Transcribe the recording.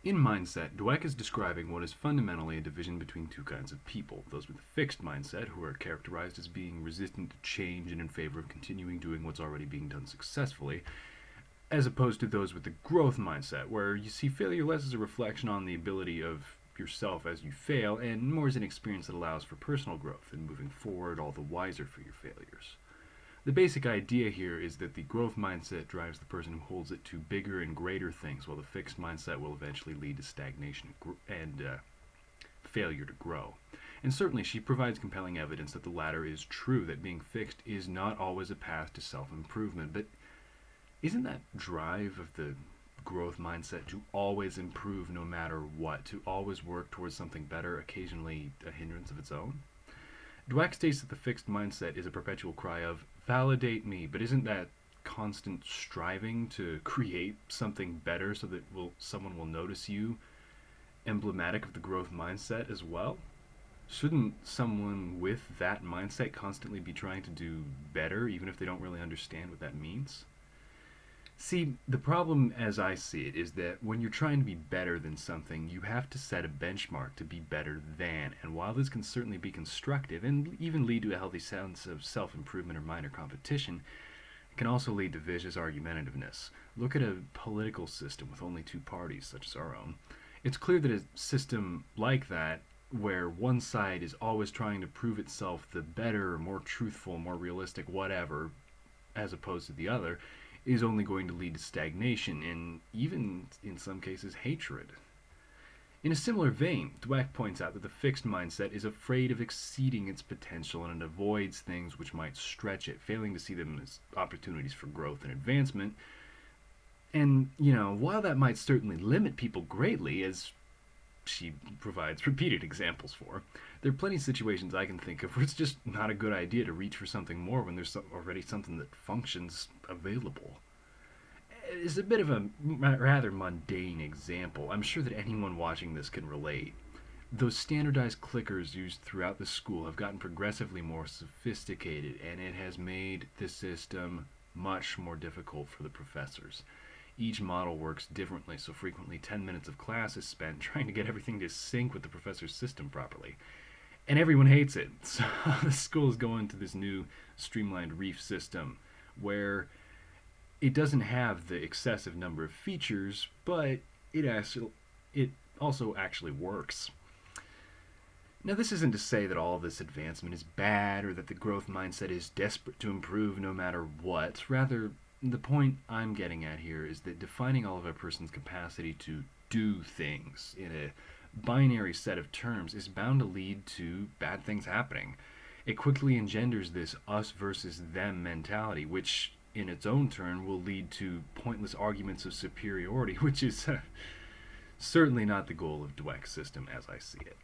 In mindset, Dweck is describing what is fundamentally a division between two kinds of people: those with a fixed mindset, who are characterized as being resistant to change and in favor of continuing doing what's already being done successfully, as opposed to those with the growth mindset, where you see failure less as a reflection on the ability of yourself as you fail, and more as an experience that allows for personal growth and moving forward all the wiser for your failures. The basic idea here is that the growth mindset drives the person who holds it to bigger and greater things, while the fixed mindset will eventually lead to stagnation and failure to grow. And certainly, she provides compelling evidence that the latter is true, that being fixed is not always a path to self improvement. But isn't that drive of the growth mindset to always improve no matter what, to always work towards something better, occasionally a hindrance of its own? Dweck states that the fixed mindset is a perpetual cry of, validate me, but isn't that constant striving to create something better so that someone will notice you emblematic of the growth mindset as well? Shouldn't someone with that mindset constantly be trying to do better, even if they don't really understand what that means? See, the problem as I see it is that when you're trying to be better than something, you have to set a benchmark to be better than. And while this can certainly be constructive and even lead to a healthy sense of self improvement or minor competition, it can also lead to vicious argumentativeness. Look at a political system with only two parties, such as our own. It's clear that a system like that, where one side is always trying to prove itself the better, more truthful, more realistic, whatever, as opposed to the other, is only going to lead to stagnation and even, in some cases, hatred. In a similar vein, Dweck points out that the fixed mindset is afraid of exceeding its potential and it avoids things which might stretch it, failing to see them as opportunities for growth and advancement. And, while that might certainly limit people greatly, as she provides repeated examples for, there are plenty of situations I can think of where it's just not a good idea to reach for something more when there's already something that functions available. It's a bit of a rather mundane example. I'm sure that anyone watching this can relate. Those standardized clickers used throughout the school have gotten progressively more sophisticated, and it has made the system much more difficult for the professors. Each model works differently, so frequently 10 minutes of class is spent trying to get everything to sync with the professor's system properly. And everyone hates it. So the school is going to this new streamlined reef system where it doesn't have the excessive number of features, but it also actually works. Now, this isn't to say that all of this advancement is bad or that the growth mindset is desperate to improve no matter what. Rather, the point I'm getting at here is that defining all of a person's capacity to do things in a binary set of terms is bound to lead to bad things happening. It quickly engenders this us versus them mentality, which in its own turn will lead to pointless arguments of superiority, which is certainly not the goal of Dweck's system as I see it.